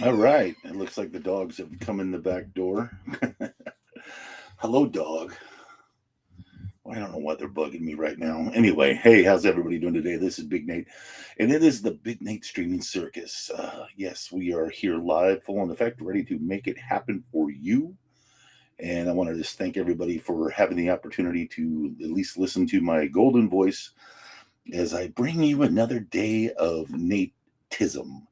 All right. It looks like the dogs have come in the back door. Hello, dog. Well, I don't know why they're bugging me right now. Anyway, hey, how's everybody doing today? This is Big Nate, and it is the Big Nate Streaming Circus. Yes, we are here live, full in effect, ready to make it happen for you. And I want to just thank everybody for having the opportunity to at least listen to my golden voice as I bring you another day of Natism.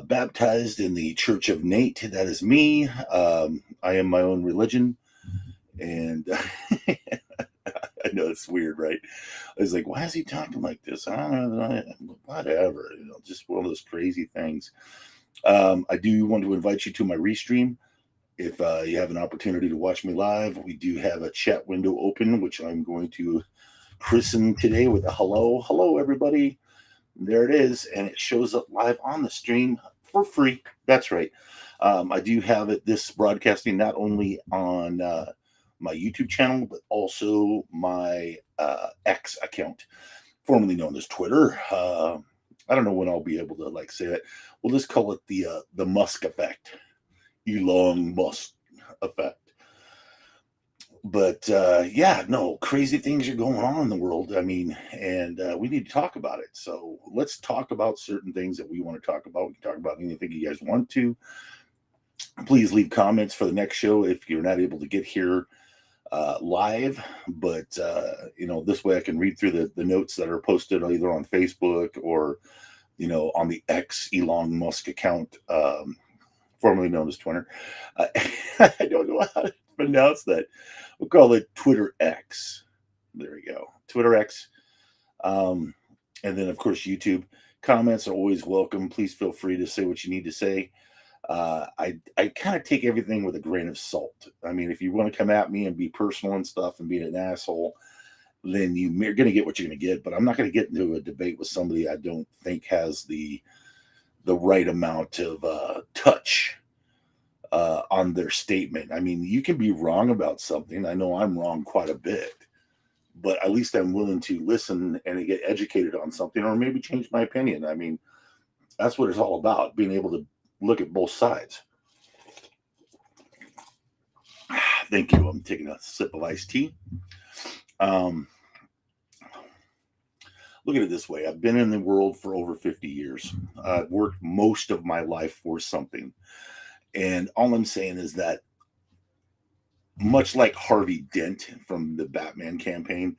Baptized in the Church of Nate. That is me. I am my own religion. And I know it's weird, right? I was like, why is he talking like this? I don't know. Whatever. Just one of those crazy things. I do want to invite you to my restream. If you have an opportunity to watch me live, we do have a chat window open, which I'm going to christen today with a hello. Hello, everybody. There it is, and it shows up live on the stream for free. That's right. I do have it this broadcasting not only on my YouTube channel, but also my X account, formerly known as Twitter. I don't know when I'll be able to say that. We'll just call it the Musk effect, Elon Musk effect. But yeah, no, crazy things are going on in the world. I mean, and we need to talk about it. So let's talk about certain things that we want to talk about. We can talk about anything you guys want to. Please leave comments for the next show if you're not able to get here live. But this way I can read through the notes that are posted either on Facebook or on the X Elon Musk account, formerly known as Twitter. I don't know how to pronounce that. We'll call it Twitter X. There we go. Twitter X. And then, of course, YouTube. Comments are always welcome. Please feel free to say what you need to say. I kind of take everything with a grain of salt. I mean, if you want to come at me and be personal and stuff and be an asshole, then you're going to get what you're going to get. But I'm not going to get into a debate with somebody I don't think has the right amount of touch on their statement. I mean, you can be wrong about something. I know I'm wrong quite a bit, but at least I'm willing to listen and get educated on something or maybe change my opinion. I mean, that's what it's all about, being able to look at both sides. Thank you. I'm taking a sip of iced tea. Look at it this way. I've been in the world for over 50 years. I've worked most of my life for something. And all I'm saying is that, much like Harvey Dent from the Batman campaign,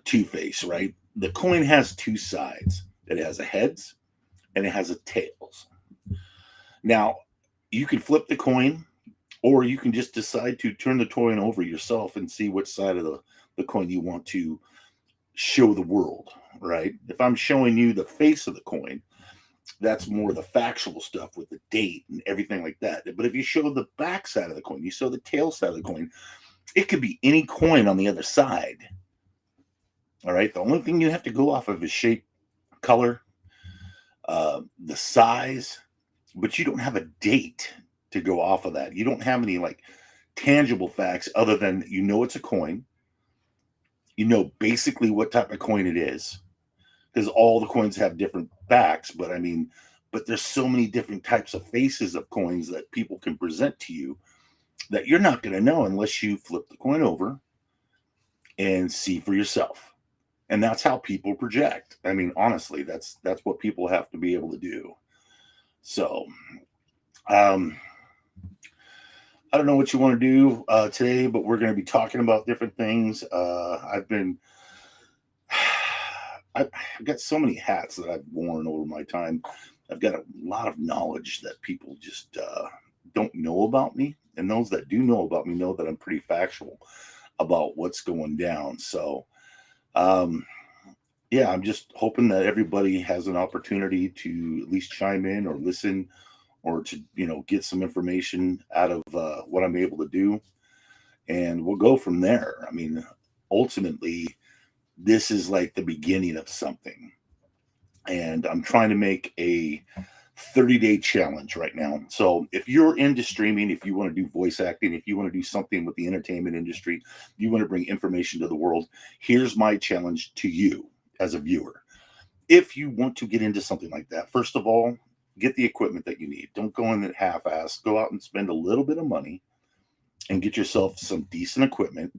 Two-Face, right? The coin has two sides. It has a heads and it has a tails. Now, you can flip the coin, or you can just decide to turn the coin over yourself and see which side of the coin you want to show the world, right? If I'm showing you the face of the coin, that's more the factual stuff with the date and everything like that. But if you show the back side of the coin, you show the tail side of the coin, it could be any coin on the other side. All right. The only thing you have to go off of is shape, color, the size, but you don't have a date to go off of that. You don't have any tangible facts other than it's a coin. You know basically what type of coin it is, because all the coins have different backs. But I mean, there's so many different types of faces of coins that people can present to you that you're not going to know unless you flip the coin over and see for yourself. And that's how people project. I mean, honestly, that's what people have to be able to do. So, I don't know what you want to do today, but we're going to be talking about different things. I've got so many hats that I've worn over my time. I've got a lot of knowledge that people just don't know about me. And those that do know about me know that I'm pretty factual about what's going down. So, yeah, I'm just hoping that everybody has an opportunity to at least chime in or listen, or to get some information out of what I'm able to do, and we'll go from there. I mean, ultimately, this is like the beginning of something, and I'm trying to make a 30-day challenge right now. So if you're into streaming, if you want to do voice acting, if you want to do something with the entertainment industry, you want to bring information to the world, here's my challenge to you as a viewer. If you want to get into something like that, first of all, Get the equipment that you need. Don't go in at half-ass. Go out and spend a little bit of money and get yourself some decent equipment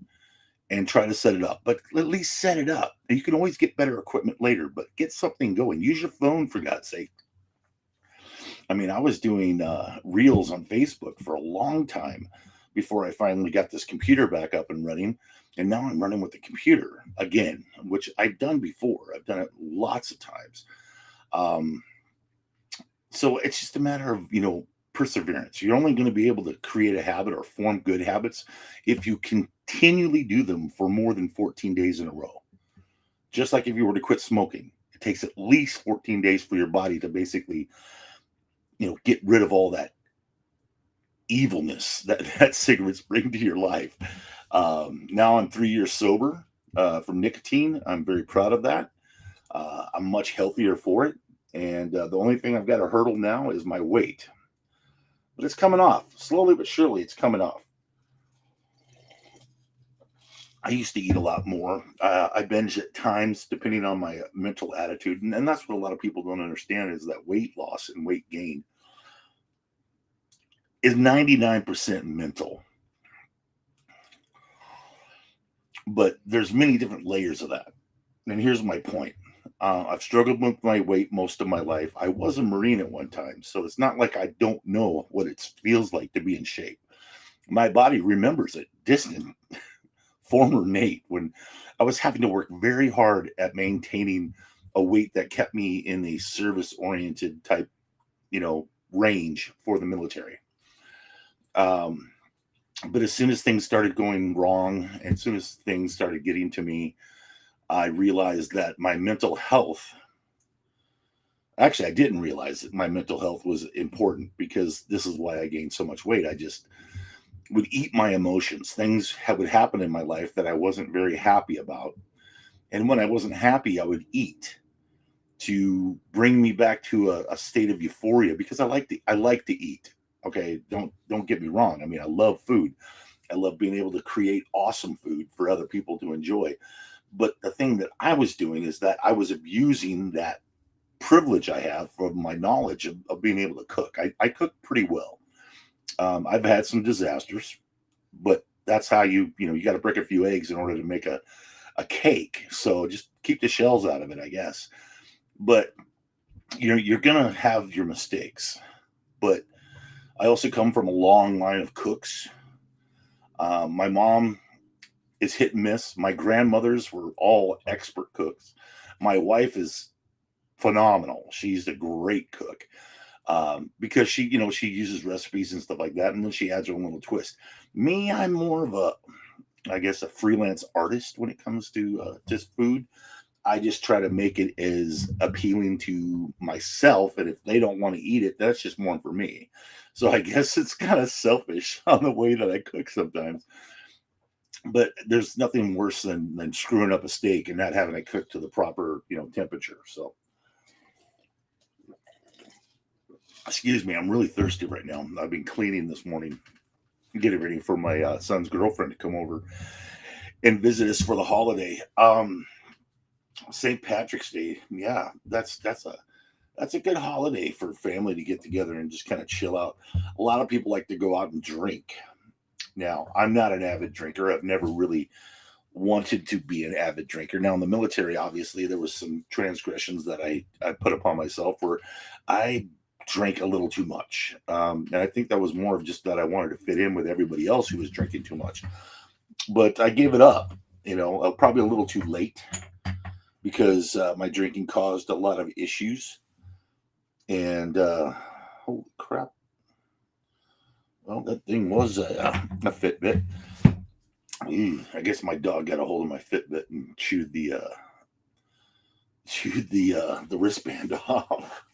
and try to set it up. But at least set it up. And you can always get better equipment later, but get something going. Use your phone, for God's sake. I mean, I was doing reels on Facebook for a long time before I finally got this computer back up and running. And now I'm running with the computer again, which I've done before. I've done it lots of times. So it's just a matter of, perseverance. You're only going to be able to create a habit or form good habits if you continually do them for more than 14 days in a row. Just like if you were to quit smoking, it takes at least 14 days for your body to basically, get rid of all that evilness that cigarettes bring to your life. Now I'm 3 years sober from nicotine. I'm very proud of that. I'm much healthier for it. And the only thing I've got to hurdle now is my weight. But it's coming off. Slowly but surely, it's coming off. I used to eat a lot more. I binge at times, depending on my mental attitude. And that's what a lot of people don't understand is that weight loss and weight gain is 99% mental. But there's many different layers of that. And here's my point. I've struggled with my weight most of my life. I was a Marine at one time, so it's not like I don't know what it feels like to be in shape. My body remembers it. Distant former Nate, when I was having to work very hard at maintaining a weight that kept me in a service-oriented type, range for the military. But as soon as things started going wrong, and as soon as things started getting to me, I realized that my mental health, actually, I didn't realize that my mental health was important, because this is why I gained so much weight. I just would eat my emotions. Things would happen in my life that I wasn't very happy about. And when I wasn't happy, I would eat to bring me back to a state of euphoria, because I like to eat. Okay, don't get me wrong. I mean, I love food. I love being able to create awesome food for other people to enjoy. But the thing that I was doing is that I was abusing that privilege I have from my knowledge of being able to cook. I cook pretty well. I've had some disasters, but that's how you got to break a few eggs in order to make a cake. So just keep the shells out of it, I guess. But you're going to have your mistakes. But I also come from a long line of cooks. My mom is hit and miss. My grandmothers were all expert cooks. My wife is phenomenal. She's a great cook because she uses recipes and stuff like that, and then she adds her own little twist. Me, I'm more of a freelance artist when it comes to just food. I just try to make it as appealing to myself, and if they don't want to eat it, that's just more for me. So I guess it's kind of selfish on the way that I cook sometimes. But there's nothing worse than screwing up a steak and not having it cooked to the proper, temperature. So, excuse me, I'm really thirsty right now. I've been cleaning this morning, getting ready for my son's girlfriend to come over and visit us for the holiday. St. Patrick's Day, yeah, that's a good holiday for family to get together and just kind of chill out. A lot of people like to go out and drink. Now, I'm not an avid drinker. I've never really wanted to be an avid drinker. Now, in the military, obviously, there was some transgressions that I put upon myself where I drank a little too much. And I think that was more of just that I wanted to fit in with everybody else who was drinking too much. But I gave it up, probably a little too late, because my drinking caused a lot of issues. And holy crap. Well, that thing was a Fitbit. I guess my dog got a hold of my Fitbit and chewed the wristband off.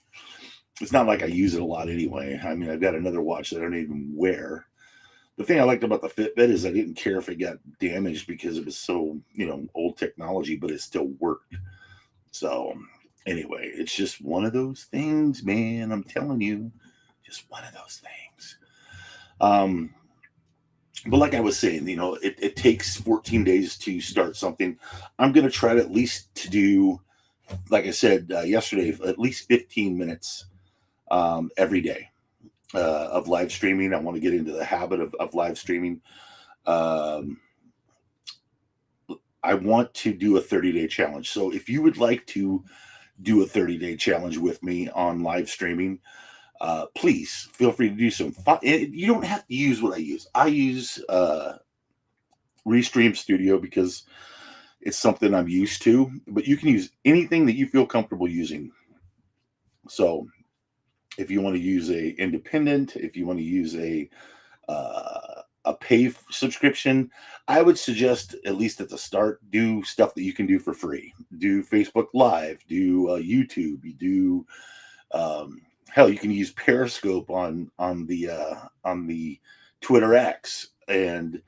It's not like I use it a lot anyway. I mean, I've got another watch that I don't even wear. The thing I liked about the Fitbit is I didn't care if it got damaged because it was so, old technology, but it still worked. So anyway, it's just one of those things, man. I'm telling you, just one of those things. But like I was saying, it takes 14 days to start something. I'm going to try to at least to do, like I said yesterday, at least 15 minutes every day of live streaming. I want to get into the habit of live streaming. Um, I want to do a 30-day challenge. So if you would like to do a 30-day challenge with me on live streaming, please feel free to do so. You don't have to use what I use. I use Restream Studio because it's something I'm used to, but you can use anything that you feel comfortable using. So if you want to use a independent, if you want to use a pay subscription, I would suggest, at least at the start, do stuff that you can do for free. Do Facebook Live, do YouTube, you do hell, you can use Periscope on the Twitter X, and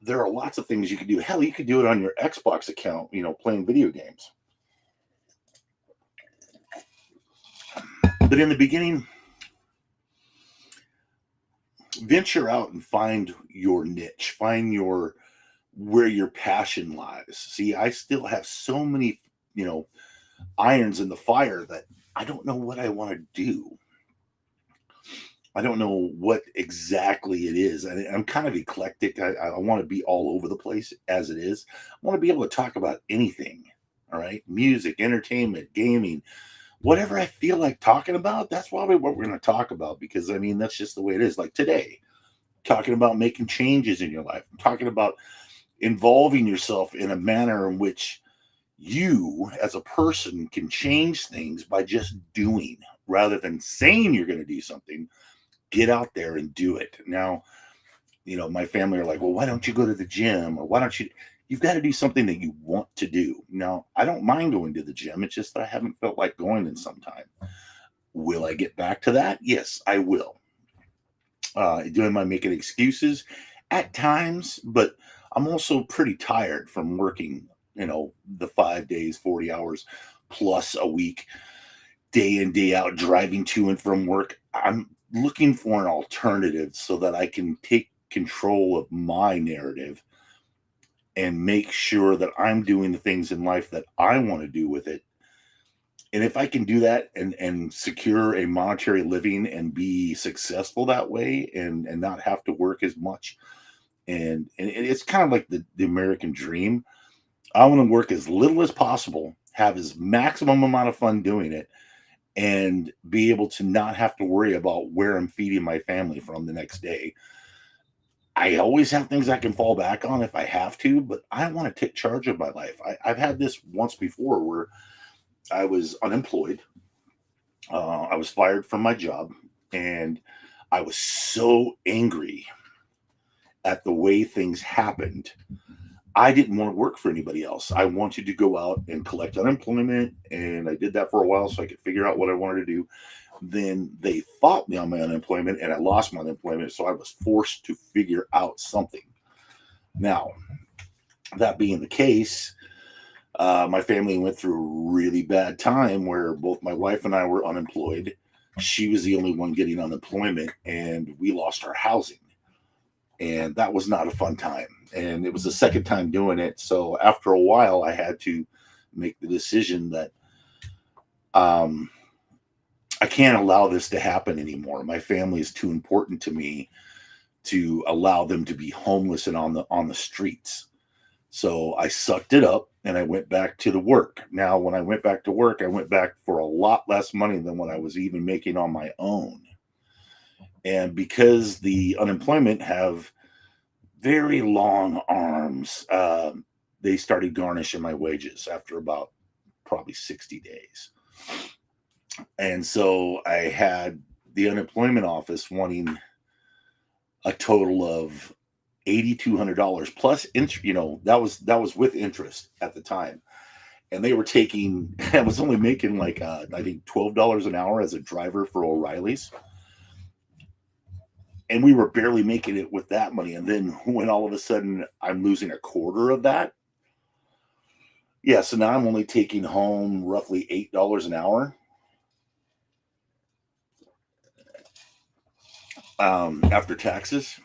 there are lots of things you can do. Hell, you could do it on your Xbox account, playing video games. But in the beginning, venture out and find your niche, find where your passion lies. See, I still have so many, irons in the fire that I don't know what I want to do. I don't know what exactly it is. I'm kind of eclectic. I want to be all over the place as it is. I want to be able to talk about anything. All right. Music, entertainment, gaming, whatever I feel like talking about. That's probably what we're going to talk about, because that's just the way it is. Like today, talking about making changes in your life, talking about involving yourself in a manner in which you as a person can change things by just doing, rather than saying you're going to do something. Get out there and do it. Now, my family are like, well, why don't you go to the gym? Or why don't you've got to do something that you want to do. Now, I don't mind going to the gym. It's just that I haven't felt like going in some time. Will I get back to that? Yes, I will. Am I making excuses? At times, but I'm also pretty tired from working, the 5 days, 40 hours plus a week, day in, day out, driving to and from work. I'm looking for an alternative so that I can take control of my narrative and make sure that I'm doing the things in life that I want to do with it. And if I can do that and secure a monetary living and be successful that way, and not have to work as much, and it's kind of like the American dream. I want to work as little as possible, have as maximum amount of fun doing it, and be able to not have to worry about where I'm feeding my family from the next day. I always have things I can fall back on if I have to, but I want to take charge of my life. I've had this once before where I was unemployed. I was fired from my job, and I was so angry at the way things happened. I didn't want to work for anybody else. I wanted to go out and collect unemployment, and I did that for a while so I could figure out what I wanted to do. Then they fought me on my unemployment, and I lost my unemployment, so I was forced to figure out something. Now, that being the case, my family went through a really bad time where both my wife and I were unemployed. She was the only one getting unemployment, and we lost our housing. And that was not a fun time. And it was the second time doing it. So after a while, I had to make the decision that I can't allow this to happen anymore. My family is too important to me to allow them to be homeless and on the streets. So I sucked it up and I went back to the work. Now, when I went back to work, I went back for a lot less money than what I was even making on my own. And because the unemployment have very long arms, they started garnishing my wages after about probably 60 days. And so I had the unemployment office wanting a total of $8,200 plus interest. That was with interest at the time. And they were taking, I was only making like, I think $12 an hour as a driver for O'Reilly's. And we were barely making it with that money. And then when all of a sudden I'm losing a quarter of that. Yeah. So now I'm only taking home roughly $8 an hour. After taxes.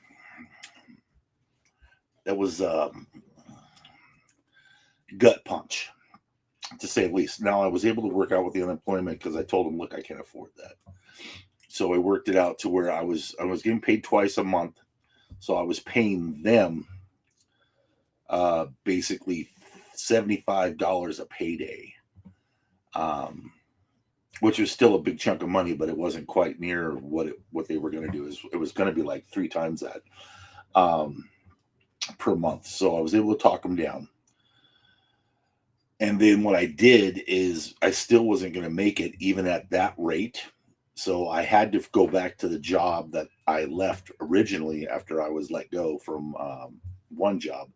That was gut punch, to say the least. Now I was able to work out with the unemployment because I told them, look, I can't afford that. So I worked it out to where I was getting paid twice a month. So I was paying them basically $75 a payday, which was still a big chunk of money, but it wasn't quite near what they were going to do. It was going to be like 3 times that per month. So I was able to talk them down. And then what I did is I still wasn't going to make it even at that rate. So I had to go back to the job that I left originally after I was let go from one job.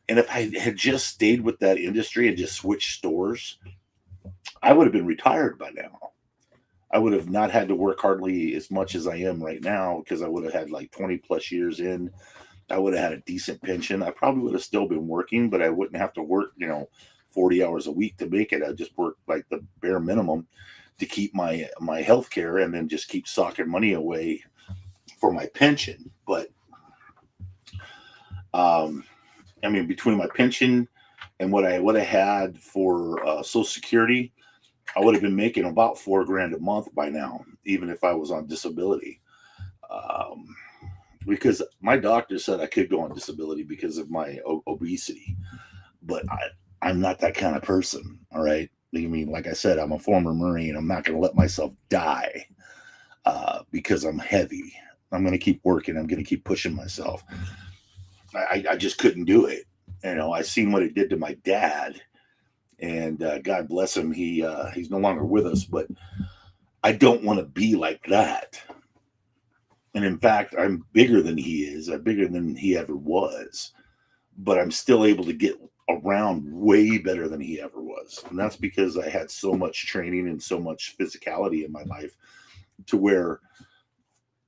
And if I had just stayed with that industry and just switched stores, I would have been retired by now. I would have not had to work hardly as much as I am right now because I would have had like 20 plus years in. I would have had a decent pension. I probably would have still been working, but I wouldn't have to work, 40 hours a week to make it. I'd just work like the bare minimum to keep my health care and then just keep socking money away for my pension. But between my pension and what I had for Social Security, I would have been making about $4,000 a month by now, even if I was on disability. Because my doctor said I could go on disability because of my obesity, but I'm not that kind of person. All right. I mean, like I said, I'm a former Marine. I'm not going to let myself die because I'm heavy. I'm going to keep working. I'm going to keep pushing myself. I just couldn't do it. I seen what it did to my dad, and God bless him. He's no longer with us, but I don't want to be like that. And in fact, I'm bigger than he is. I'm bigger than he ever was, but I'm still able to get around way better than he ever was. And that's because I had so much training and so much physicality in my life to where,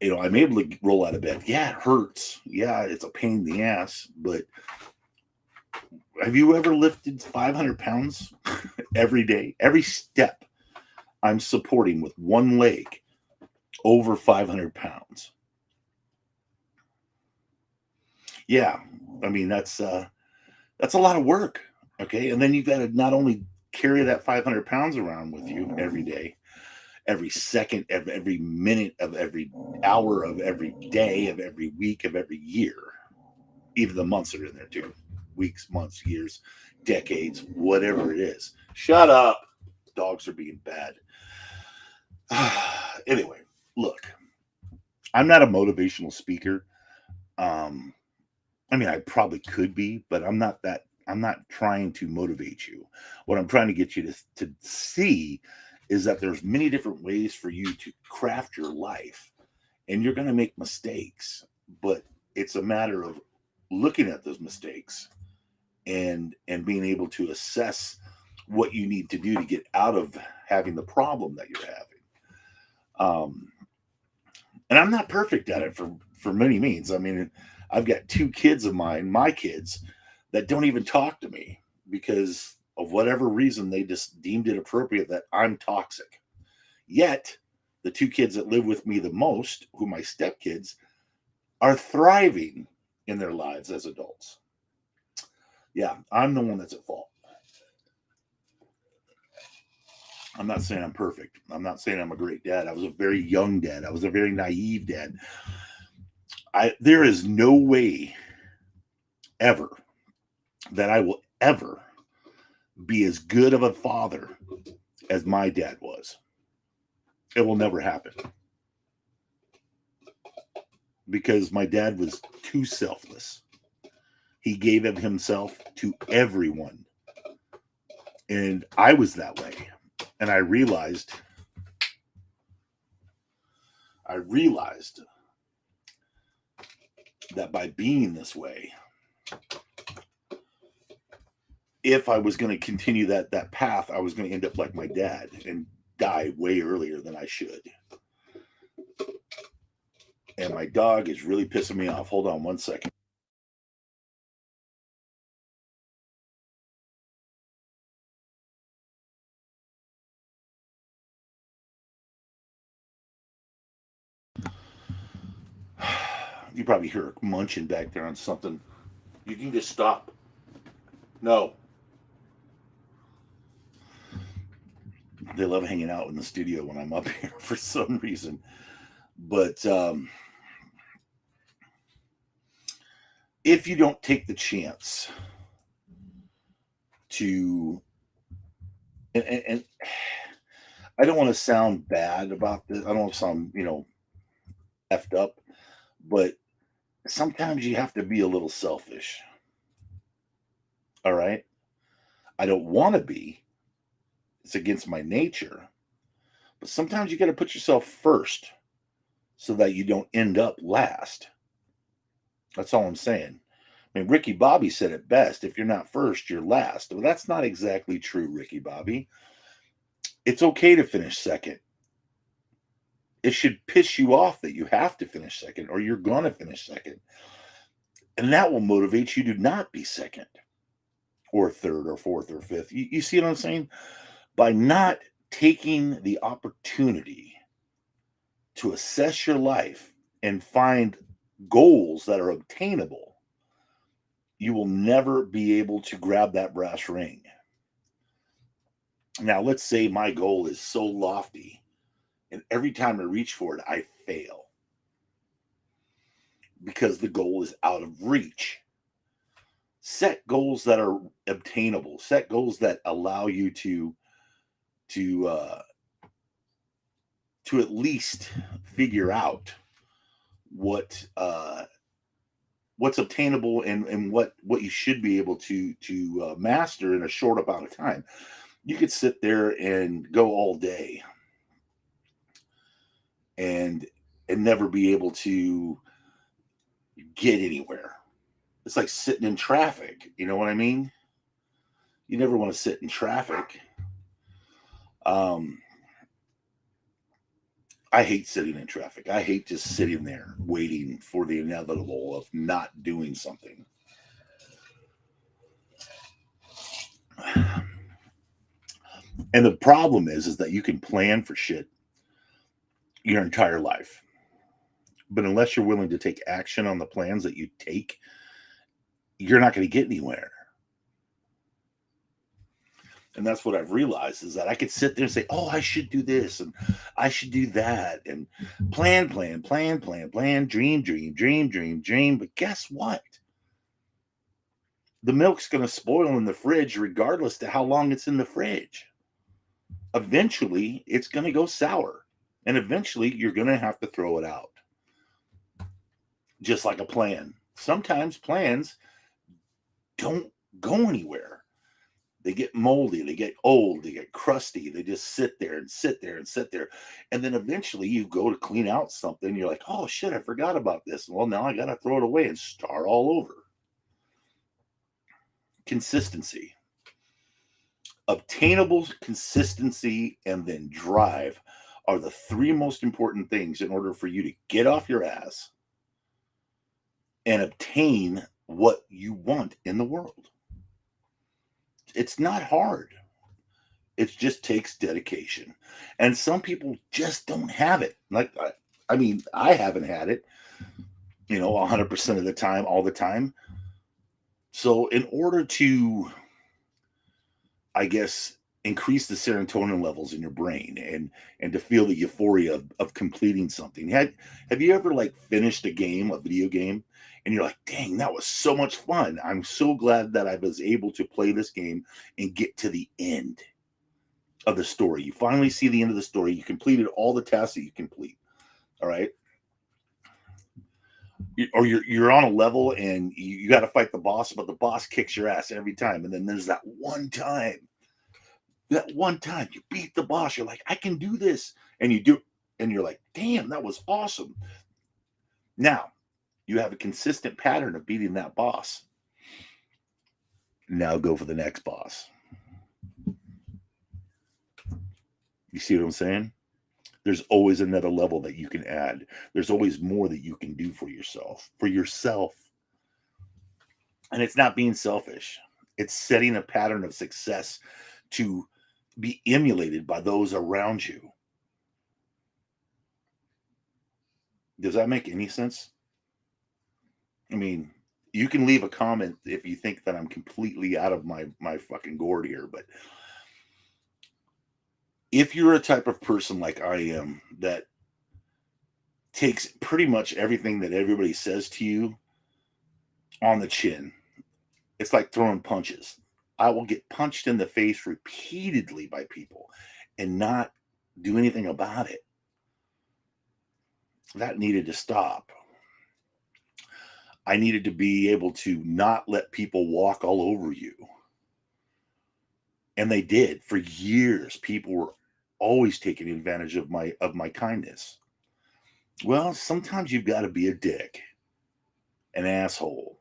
I'm able to roll out of bed. Yeah, it hurts. Yeah, it's a pain in the ass, but have you ever lifted 500 pounds every day? Every step I'm supporting with one leg over 500 pounds. Yeah, I mean, that's a lot of work. Okay. And then you've got to not only carry that 500 pounds around with you every day, every second of every minute of every hour of every day of every week of every year. Even the months are in there too. Weeks, months, years, decades, whatever it is. Shut up. Dogs are being bad. Anyway, look, I'm not a motivational speaker. I probably could be, but I'm not that. I'm not trying to motivate you. What I'm trying to get you to see is that there's many different ways for you to craft your life, and you're going to make mistakes, but it's a matter of looking at those mistakes and being able to assess what you need to do to get out of having the problem that you're having. And I'm not perfect at it for many means. I've got 2 kids of mine, my kids, that don't even talk to me because of whatever reason they just deemed it appropriate that I'm toxic. Yet, the 2 kids that live with me the most, who my stepkids, are thriving in their lives as adults. Yeah, I'm the one that's at fault. I'm not saying I'm perfect. I'm not saying I'm a great dad. I was a very young dad. I was a very naive dad. There is no way ever that I will ever be as good of a father as my dad was. It will never happen. Because my dad was too selfless. He gave of himself to everyone. And I was that way. And I realized that by being this way, if I was going to continue that path, I was going to end up like my dad and die way earlier than I should. And my dog is really pissing me off. Hold on one second. You probably hear her munching back there on something. You can just stop. No. They love hanging out in the studio when I'm up here for some reason. But if you don't take the chance to, and I don't want to sound bad about this. I don't want to sound, effed up, but sometimes you have to be a little selfish. All right. I don't want to be, it's against my nature, but sometimes you got to put yourself first so that you don't end up last. That's all I'm saying. I mean, Ricky Bobby said it best: if you're not first, you're last. Well, that's not exactly true, Ricky Bobby. It's okay to finish second. It should piss you off that you have to finish second or you're going to finish second. And that will motivate you to not be second or third or fourth or fifth. You see what I'm saying? By not taking the opportunity to assess your life and find goals that are obtainable, you will never be able to grab that brass ring. Now, let's say my goal is so lofty, and every time I reach for it, I fail because the goal is out of reach. Set goals that are obtainable. Set goals that allow you to at least figure out what's obtainable and what you should be able to master in a short amount of time. You could sit there and go all day and never be able to get anywhere. It's like sitting in traffic. You know what I mean? You never want to sit in traffic. I hate sitting in traffic. I hate just sitting there waiting for the inevitable of not doing something. And the problem is that you can plan for shit your entire life. But unless you're willing to take action on the plans that you take, you're not going to get anywhere. And that's what I've realized, is that I could sit there and say, oh, I should do this and I should do that, and plan, dream. But guess what? The milk's going to spoil in the fridge regardless to how long it's in the fridge. Eventually, it's going to go sour. And eventually, you're going to have to throw it out. Just like a plan. Sometimes plans don't go anywhere. They get moldy, they get old, they get crusty. They just sit there. And then eventually you go to clean out something. You're like, oh shit, I forgot about this. Well, now I got to throw it away and start all over. Consistency. Obtainable consistency and then drive are the three most important things in order for you to get off your ass and obtain what you want in the world. It's not hard. It just takes dedication. And some people just don't have it. Like, I mean, I haven't had it, 100% of the time, all the time. So in order to, I guess, increase the serotonin levels in your brain and to feel the euphoria of completing something. Have you ever finished a video game, and you're like, dang, that was so much fun. I'm so glad that I was able to play this game and get to the end of the story. You finally see the end of the story. You completed all the tasks that you complete. All right. Or you're on a level and you got to fight the boss, but the boss kicks your ass every time. And then there's that one time you beat the boss. You're like, I can do this. And you do. And you're like, damn, that was awesome. Now, you have a consistent pattern of beating that boss. Now go for the next boss. You see what I'm saying? There's always another level that you can add. There's always more that you can do for yourself. And it's not being selfish. It's setting a pattern of success to be emulated by those around you. Does that make any sense? I mean, you can leave a comment if you think that I'm completely out of my fucking gourd here, but If you're a type of person like I am that takes pretty much everything that everybody says to you on the chin, it's like throwing punches. I will get punched in the face repeatedly by people and not do anything about it. That needed to stop. I needed to be able to not let people walk all over you. And they did for years. People were always taking advantage of my kindness. Well, sometimes you've got to be a dick, an asshole.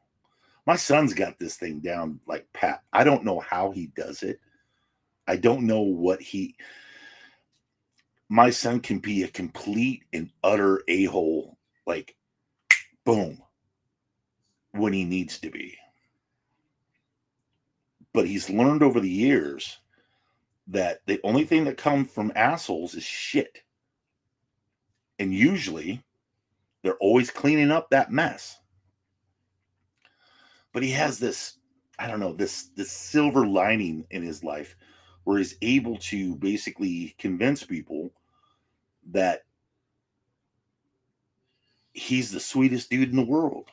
My son's got this thing down like pat. I don't know how he does it. I don't know what he. My son can be a complete and utter a-hole, like, boom, when he needs to be. But he's learned over the years that the only thing that comes from assholes is shit. And usually they're always cleaning up that mess. But he has this, I don't know, this silver lining in his life where he's able to basically convince people that he's the sweetest dude in the world.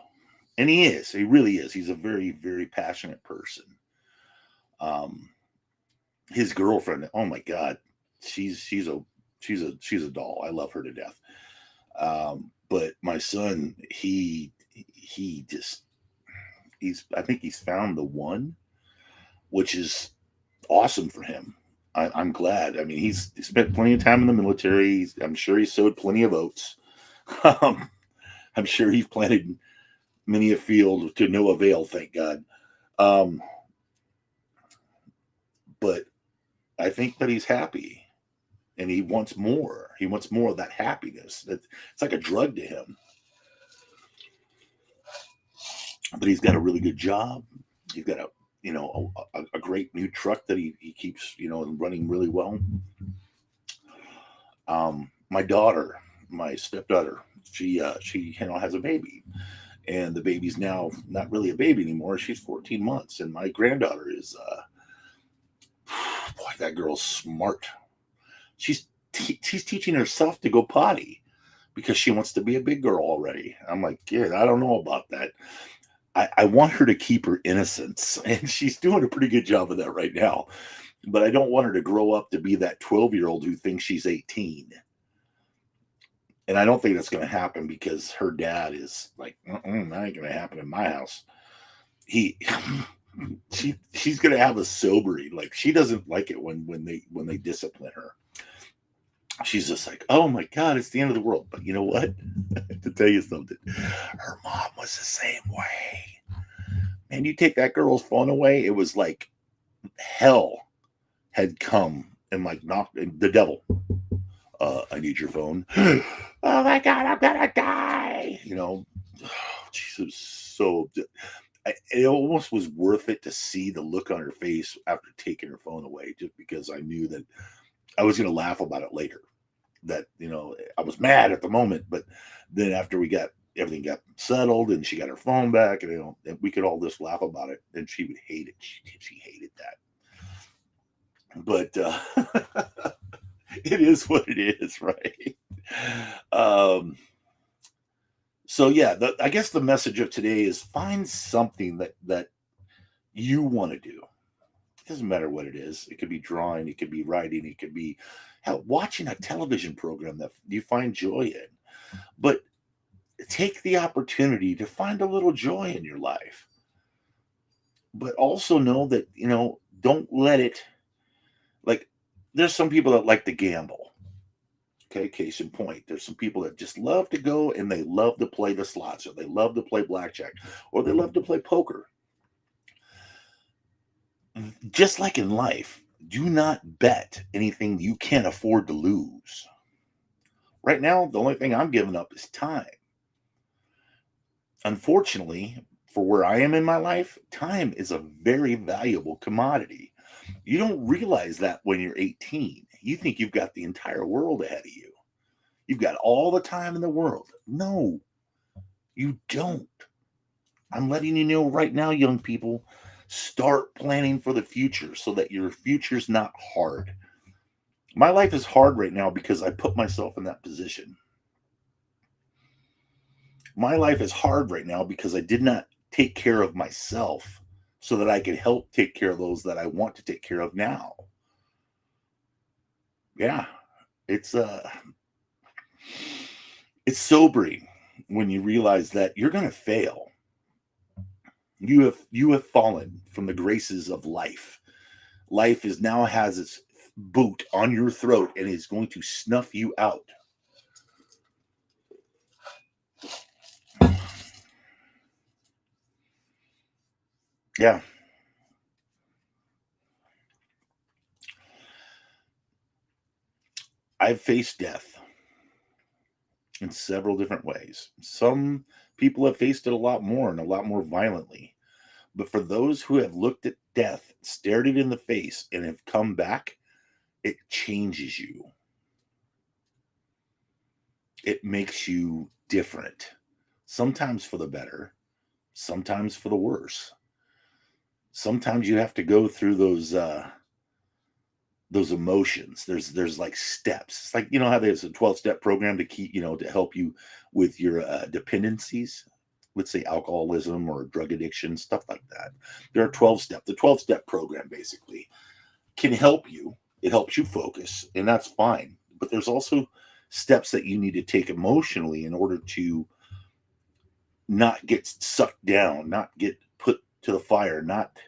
And he is. He really is. He's a very, very passionate person. His girlfriend, oh my God, she's a doll. I love her to death. But my son, I think he's found the one, which is awesome for him. I'm glad. I mean, he's spent plenty of time in the military. I'm sure he sowed plenty of oats. I'm sure he's planted many a field to no avail, thank God. But I think that he's happy and he wants more. He wants more of that happiness. It's like a drug to him. But he's got a really good job. He's got a great new truck that he keeps, running really well. My daughter, my stepdaughter, she has a baby, and the baby's now not really a baby anymore. She's 14 months, and my granddaughter is, boy, that girl's smart. She's teaching herself to go potty because she wants to be a big girl already. I'm like, yeah, I don't know about that. I want her to keep her innocence, and she's doing a pretty good job of that right now. But I don't want her to grow up to be that 12-year-old who thinks she's 18. And I don't think that's going to happen because her dad is like, that ain't going to happen in my house. She's going to have a sobering. Like, she doesn't like it when they discipline her. She's just like, oh my God, it's the end of the world. But you know what? To tell you something, her mom was the same way. Man, you take that girl's phone away, it was like hell had come and like knocked the devil. I need your phone. Oh my God, I'm gonna die. Jesus, so it almost was worth it to see the look on her face after taking her phone away, just because I knew that I was going to laugh about it later. That, I was mad at the moment, but then after everything got settled and she got her phone back, and we could all just laugh about it, and she would hate it. She hated that. But it is what it is, right? So yeah, I guess the message of today is find something that you want to do. It doesn't matter what it is. It could be drawing, it could be writing, it could be watching a television program that you find joy in. But take the opportunity to find a little joy in your life. But also know that, don't let it, like, there's some people that like to gamble. Okay, case in point. There's some people that just love to go and they love to play the slots, or they love to play blackjack, or they love to play poker. Just like in life, do not bet anything you can't afford to lose. Right now, the only thing I'm giving up is time. Unfortunately, for where I am in my life, time is a very valuable commodity. You don't realize that when you're 18. You think you've got the entire world ahead of you. You've got all the time in the world. No, you don't. I'm letting you know right now, young people, start planning for the future so that your future's not hard. My life is hard right now because I put myself in that position. My life is hard right now because I did not take care of myself so that I could help take care of those that I want to take care of now. Yeah, it's it's sobering when you realize that you're going to fail. You have fallen from the graces of life. Life is now has its boot on your throat and is going to snuff you out. Yeah, I've faced death in several different ways. Some people have faced it a lot more and a lot more violently. But for those who have looked at death, stared it in the face, and have come back, it changes you. It makes you different. Sometimes for the better, sometimes for the worse. Sometimes you have to go through those emotions. There's like steps. It's like, you know how there's a 12-step program to keep, to help you with your dependencies, let's say alcoholism or drug addiction, stuff like that. There are 12 step. The 12-step program basically can help you. It helps you focus, and that's fine. But there's also steps that you need to take emotionally in order to not get sucked down, not get put to the fire, not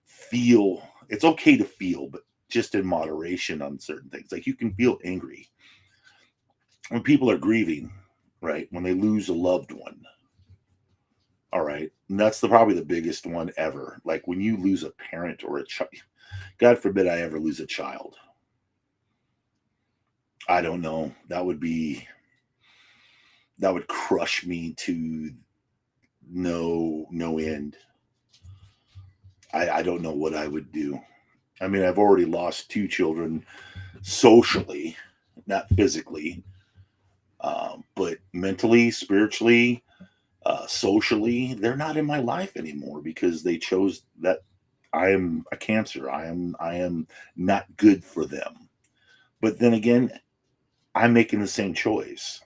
feel. It's okay to feel, but just in moderation on certain things. Like, you can feel angry when people are grieving, right? When they lose a loved one. All right. And that's probably the biggest one ever. Like when you lose a parent or a child. God forbid I ever lose a child. I don't know. That would crush me to no end. I don't know what I would do. I mean, I've already lost two children socially, not physically, but mentally, spiritually, socially, they're not in my life anymore because they chose that I am a cancer. I am not good for them. But then again, I'm making the same choice.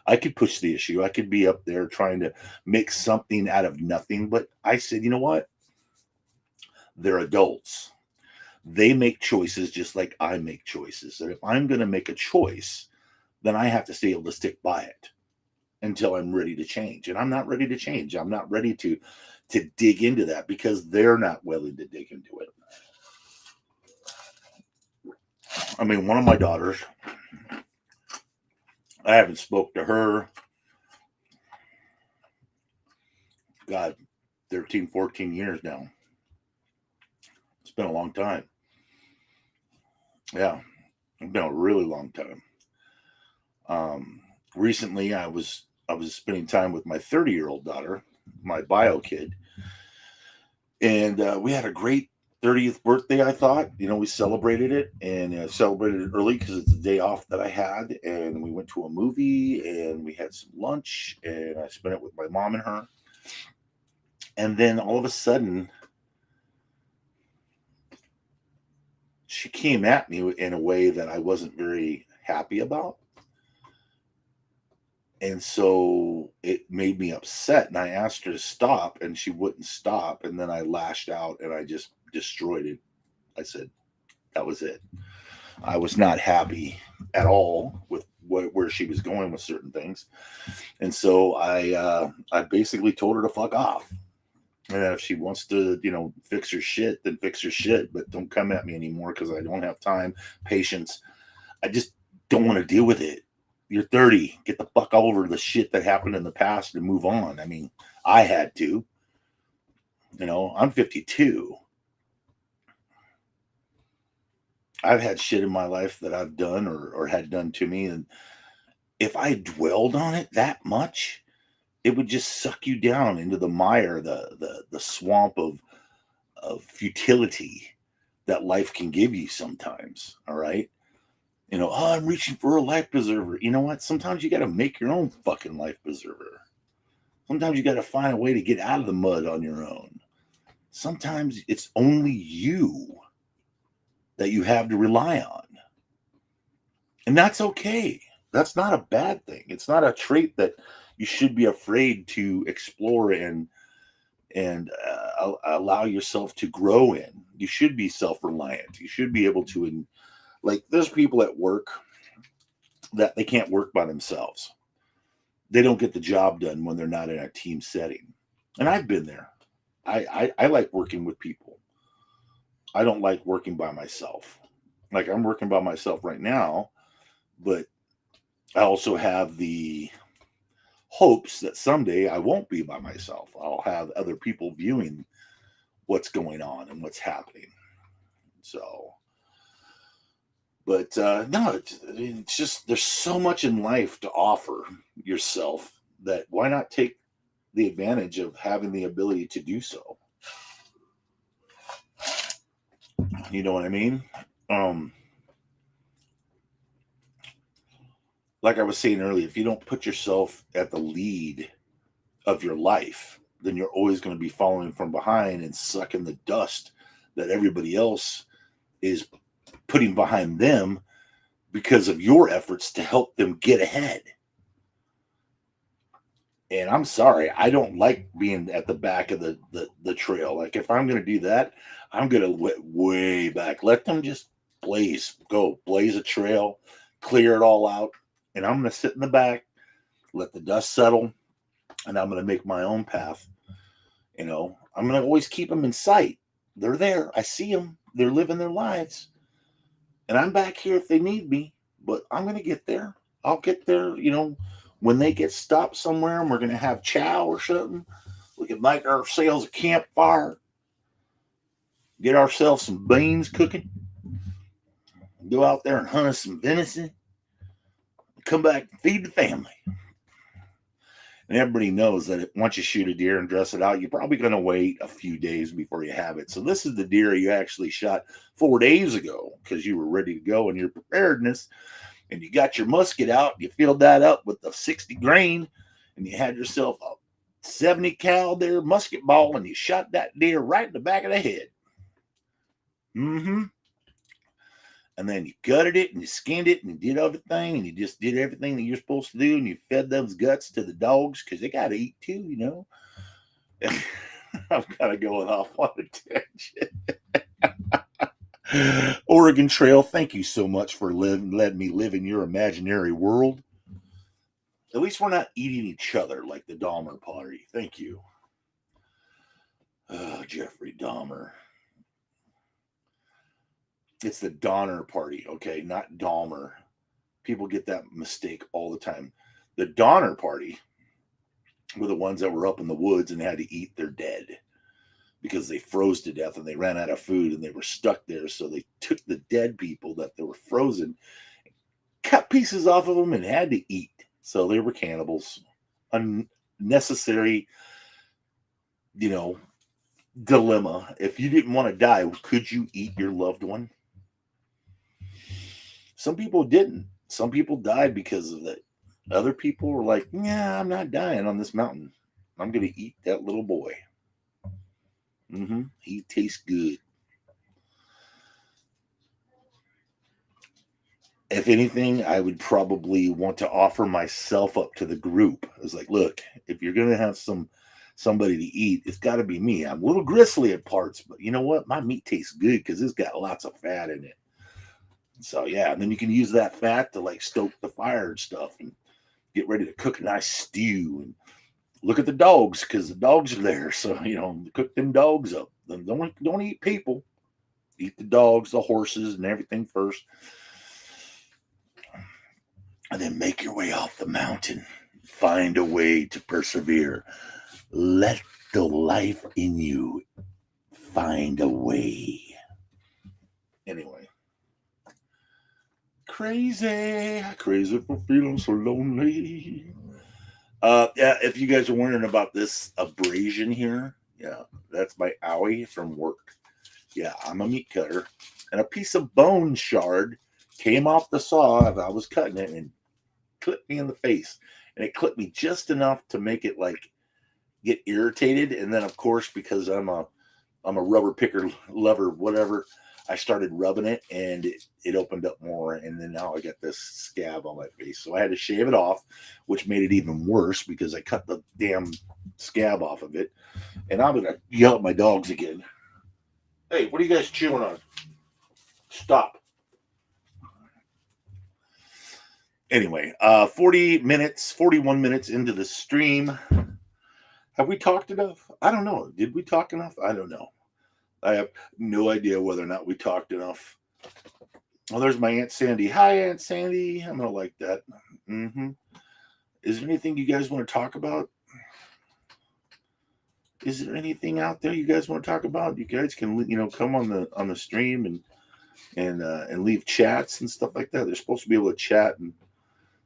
I could push the issue. I could be up there trying to make something out of nothing. But I said, you know what? They're adults. They make choices just like I make choices. And if I'm going to make a choice, then I have to stay able to stick by it until I'm ready to change. And I'm not ready to change. I'm not ready to dig into that because they're not willing to dig into it. I mean, one of my daughters, I haven't spoke to her, God, 13, 14 years now. It's been a long time. Yeah, it's been a really long time. Um, Recently, I was spending time with my 30-year-old daughter, my bio kid, and we had a great 30th birthday. I thought, we celebrated it and celebrated it early because it's the day off that I had, and we went to a movie and we had some lunch, and I spent it with my mom and her. And then all of a sudden, she came at me in a way that I wasn't very happy about. And so it made me upset. And I asked her to stop, and she wouldn't stop. And then I lashed out and I just destroyed it. I said, that was it. I was not happy at all with where she was going with certain things. And so I basically told her to fuck off. And if she wants to, fix her shit, then fix her shit. But don't come at me anymore because I don't have time, patience. I just don't want to deal with it. You're 30. Get the fuck over the shit that happened in the past and move on. I mean, I had to. I'm 52. I've had shit in my life that I've done or had done to me. And if I dwelled on it that much, it would just suck you down into the mire, the swamp of futility that life can give you sometimes. All right. Oh, I'm reaching for a life preserver. You know what? Sometimes you got to make your own fucking life preserver. Sometimes you got to find a way to get out of the mud on your own. Sometimes it's only you that you have to rely on. And that's okay. That's not a bad thing. It's not a trait that you should be afraid to explore and allow yourself to grow in. You should be self-reliant. You should be able to, like, there's people at work that they can't work by themselves. They don't get the job done when they're not in a team setting. And I've been there. I like working with people. I don't like working by myself. Like, I'm working by myself right now, but I also have the hopes that someday I won't be by myself. I'll have other people viewing what's going on and what's happening. So, but no, it's just there's so much in life to offer yourself that why not take the advantage of having the ability to do so? You know what I mean? Um, like I was saying earlier, if you don't put yourself at the lead of your life, then you're always going to be following from behind and sucking the dust that everybody else is putting behind them because of your efforts to help them get ahead. And I'm sorry, I don't like being at the back of the trail. Like, if I'm going to do that, I'm going to way back. Let them just blaze a trail, clear it all out. And I'm going to sit in the back, let the dust settle, and I'm going to make my own path. I'm going to always keep them in sight. They're there. I see them. They're living their lives. And I'm back here if they need me, but I'm going to get there. I'll get there, when they get stopped somewhere and we're going to have chow or something. We can make ourselves a campfire, get ourselves some beans cooking, go out there and hunt us some venison, come back and feed the family. And everybody knows that once you shoot a deer and dress it out, you're probably going to wait a few days before you have it. So this is the deer you actually shot 4 days ago because you were ready to go in your preparedness. And you got your musket out, you filled that up with a 60 grain, and you had yourself a 70 cal there musket ball, and you shot that deer right in the back of the head. And then you gutted it, and you skinned it, and you did everything, and you just did everything that you're supposed to do, and you fed those guts to the dogs, because they got to eat too, I'm kind of going off on a tangent. Oregon Trail, thank you so much for letting me live in your imaginary world. At least we're not eating each other like the Dahmer party. Thank you. Jeffrey Dahmer. It's the Donner party, okay? Not Dahmer. People get that mistake all the time. The Donner party were the ones that were up in the woods and had to eat their dead because they froze to death and they ran out of food and they were stuck there. So they took the dead people that they were frozen, cut pieces off of them, and had to eat. So they were cannibals. Unnecessary, dilemma. If you didn't want to die, could you eat your loved one? Some people didn't. Some people died because of it. Other people were like, yeah, I'm not dying on this mountain. I'm going to eat that little boy. He tastes good. If anything, I would probably want to offer myself up to the group. I was like, look, if you're going to have somebody to eat, it's got to be me. I'm a little gristly at parts, but you know what? My meat tastes good because it's got lots of fat in it. So, yeah, and then you can use that fat to, like, stoke the fire and stuff and get ready to cook a nice stew. And look at the dogs because the dogs are there. So, cook them dogs up. Don't eat people. Eat the dogs, the horses, and everything first. And then make your way off the mountain. Find a way to persevere. Let the life in you find a way. Anyway. Crazy for feeling so lonely. Yeah, if you guys are wondering about this abrasion here, yeah, that's my owie from work. Yeah, I'm a meat cutter. And a piece of bone shard came off the saw as I was cutting it and clipped me in the face. And it clipped me just enough to make it like get irritated. And then of course, because I'm a rubber picker lover, whatever, I started rubbing it, and it opened up more, and then now I got this scab on my face. So I had to shave it off, which made it even worse because I cut the damn scab off of it. And I'm gonna yell at my dogs again. Hey, what are you guys chewing on? Stop. Anyway, 40 minutes, 41 minutes into the stream. Have we talked enough? I don't know. Did we talk enough? I don't know. I have no idea whether or not we talked enough. Oh, there's my Aunt Sandy. Hi, Aunt Sandy. I'm going to like that. Mm-hmm. Is there anything you guys want to talk about? Is there anything out there you guys want to talk about? You guys can, come on the stream and leave chats and stuff like that. They're supposed to be able to chat. And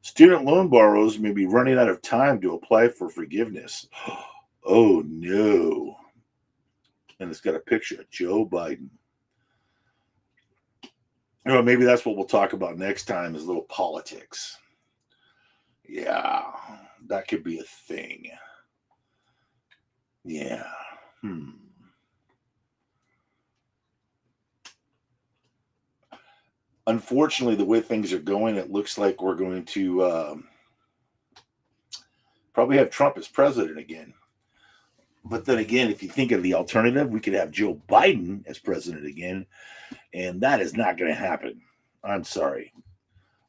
student loan borrowers may be running out of time to apply for forgiveness. Oh no! And it's got a picture of Joe Biden. Maybe that's what we'll talk about next time is a little politics. Yeah, that could be a thing. Yeah. Unfortunately, the way things are going, it looks like we're going to probably have Trump as president again. But then again, if you think of the alternative, we could have Joe Biden as president again, and that is not going to happen. I'm sorry.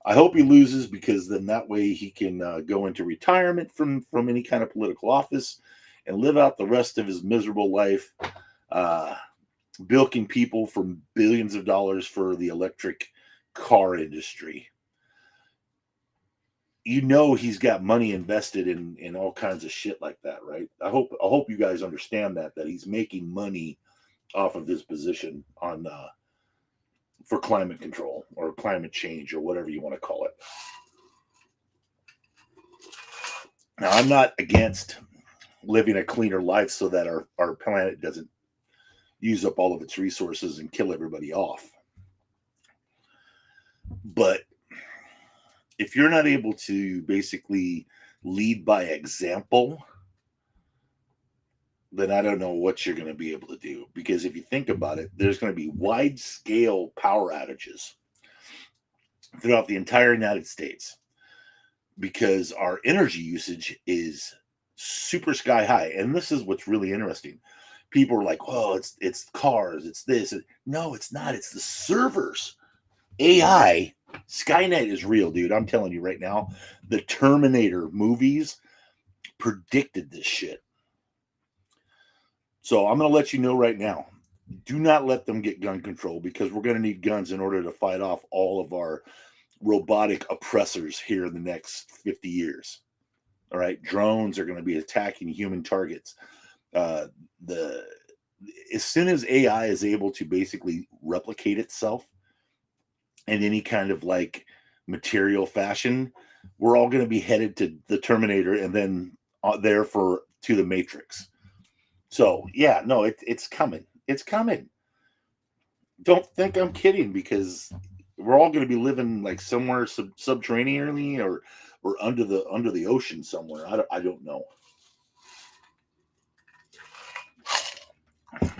I hope he loses because then that way he can go into retirement from any kind of political office and live out the rest of his miserable life, bilking people for billions of dollars for the electric car industry. He's got money invested in all kinds of shit like that, right? I hope you guys understand that he's making money off of this position on for climate control or climate change or whatever you want to call it. Now, I'm not against living a cleaner life so that our planet doesn't use up all of its resources and kill everybody off. But if you're not able to basically lead by example, then I don't know what you're going to be able to do. Because if you think about it, there's going to be wide-scale power outages throughout the entire United States because our energy usage is super sky high. And this is what's really interesting. People are like, well, it's cars, it's this. No, it's not. It's the servers. AI, Skynet is real, dude. I'm telling you right now, the Terminator movies predicted this shit. So I'm going to let you know right now, do not let them get gun control because we're going to need guns in order to fight off all of our robotic oppressors here in the next 50 years. All right. Drones are going to be attacking human targets. As soon as AI is able to basically replicate itself in any kind of like material fashion, we're all going to be headed to the Terminator and then to the Matrix. So yeah, no, it's coming. It's coming. Don't think I'm kidding because we're all going to be living like somewhere subterraneanly or under the ocean somewhere. I don't know.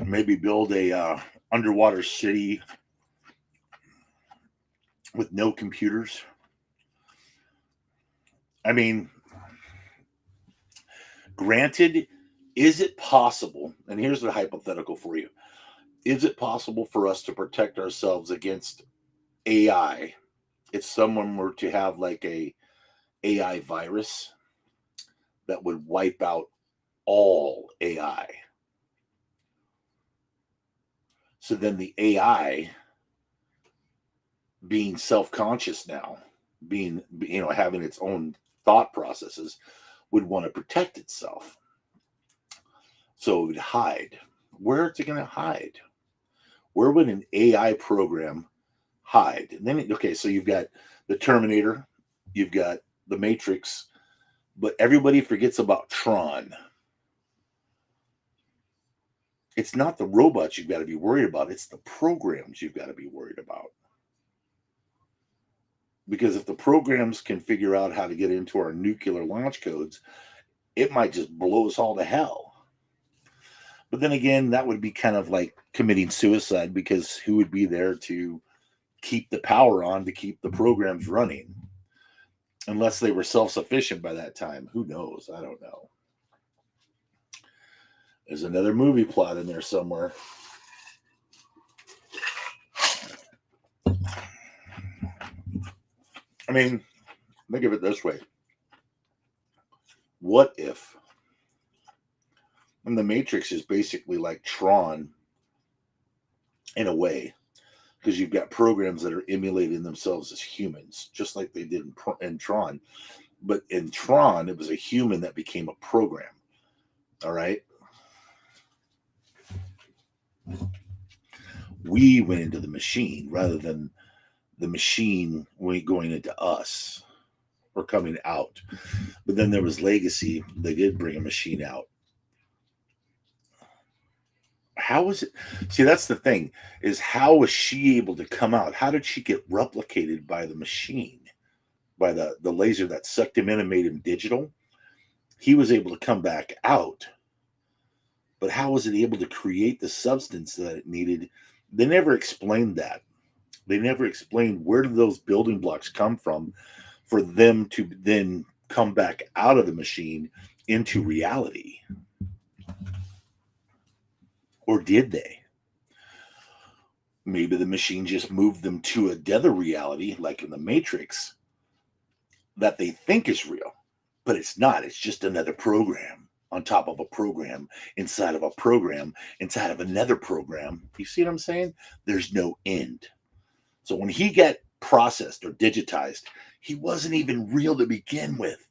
Maybe build a underwater city with no computers. I mean, granted, is it possible, and here's the hypothetical for you, is it possible for us to protect ourselves against AI if someone were to have like a AI virus that would wipe out all AI? So then the AI being self-conscious now, being, having its own thought processes, would want to protect itself. So it would hide. Where is it going to hide? Where would an AI program hide? And then, so you've got the Terminator, you've got the Matrix, but everybody forgets about Tron. It's not the robots you've got to be worried about. It's the programs you've got to be worried about. Because if the programs can figure out how to get into our nuclear launch codes, it might just blow us all to hell. But then again, that would be kind of like committing suicide, because who would be there to keep the power on, to keep the programs running? Unless they were self-sufficient by that time. Who knows? I don't know. There's another movie plot in there somewhere. I mean, think of it this way. What if, and the Matrix is basically like Tron in a way, because you've got programs that are emulating themselves as humans, just like they did in Tron. But in Tron, it was a human that became a program. All right. We went into the machine rather than the machine going into us or coming out. But then there was Legacy. They did bring a machine out. How was it? See, that's the thing, is how was she able to come out? How did she get replicated by the machine, by the laser that sucked him in and made him digital? He was able to come back out. But how was it able to create the substance that it needed? They never explained that. They never explained where did those building blocks come from for them to then come back out of the machine into reality. Or did they? Maybe the machine just moved them to another reality, like in the Matrix, that they think is real, but it's not. It's just another program on top of a program inside of a program inside of another program. You see what I'm saying? There's no end. So when he got processed or digitized, he wasn't even real to begin with.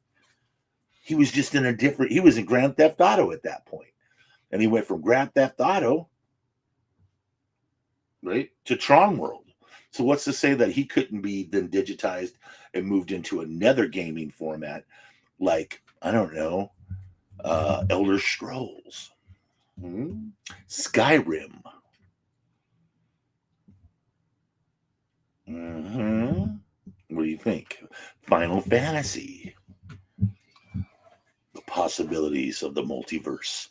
He was just he was in Grand Theft Auto at that point. And he went from Grand Theft Auto, right, to Tron World. So what's to say that he couldn't be then digitized and moved into another gaming format like, I don't know, Elder Scrolls, Skyrim. What do you think? Final Fantasy. The possibilities of the multiverse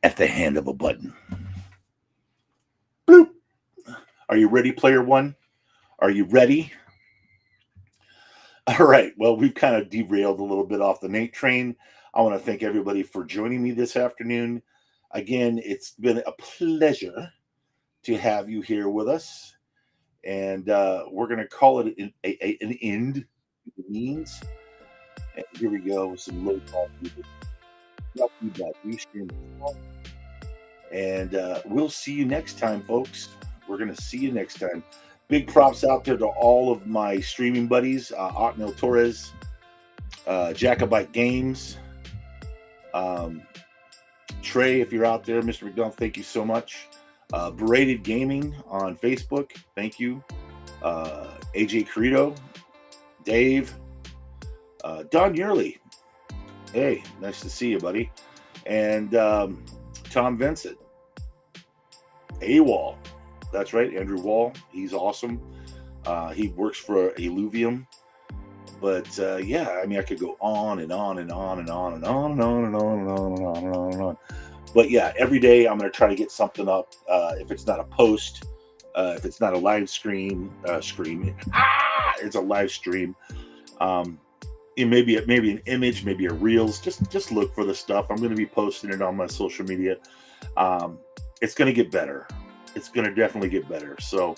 at the hand of a button. Bloop. Are you ready, player one? Are you ready? All right. Well, we've kind of derailed a little bit off the Nate train. I want to thank everybody for joining me this afternoon. Again, it's been a pleasure to have you here with us. And we're going to call it an end. It means. And here we go with some low call music. And we'll see you next time, folks. We're going to see you next time. Big props out there to all of my streaming buddies, Otnil Torres, Jacobite Games, Trey, if you're out there, Mr. McDonald, thank you so much. Berated Gaming on Facebook, thank you. AJ Carrito, Dave, Don Yearley, hey, nice to see you, buddy. And Tom Vincent, AWOL, that's right, Andrew Wall, he's awesome. He works for Illuvium. But yeah, I mean, I could go on and on and on and on and on and on and on and on and on and on and on. But yeah, every day I'm going to try to get something up. If it's not a post, if it's not a live stream, it's a live stream. It may be an image, maybe a reels. Just look for the stuff. I'm going to be posting it on my social media. It's going to get better. It's going to definitely get better. So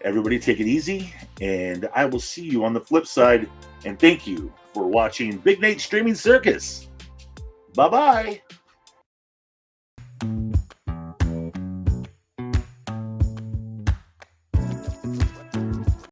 everybody take it easy, and I will see you on the flip side. And thank you for watching Big Nate Streaming Circus. Bye-bye.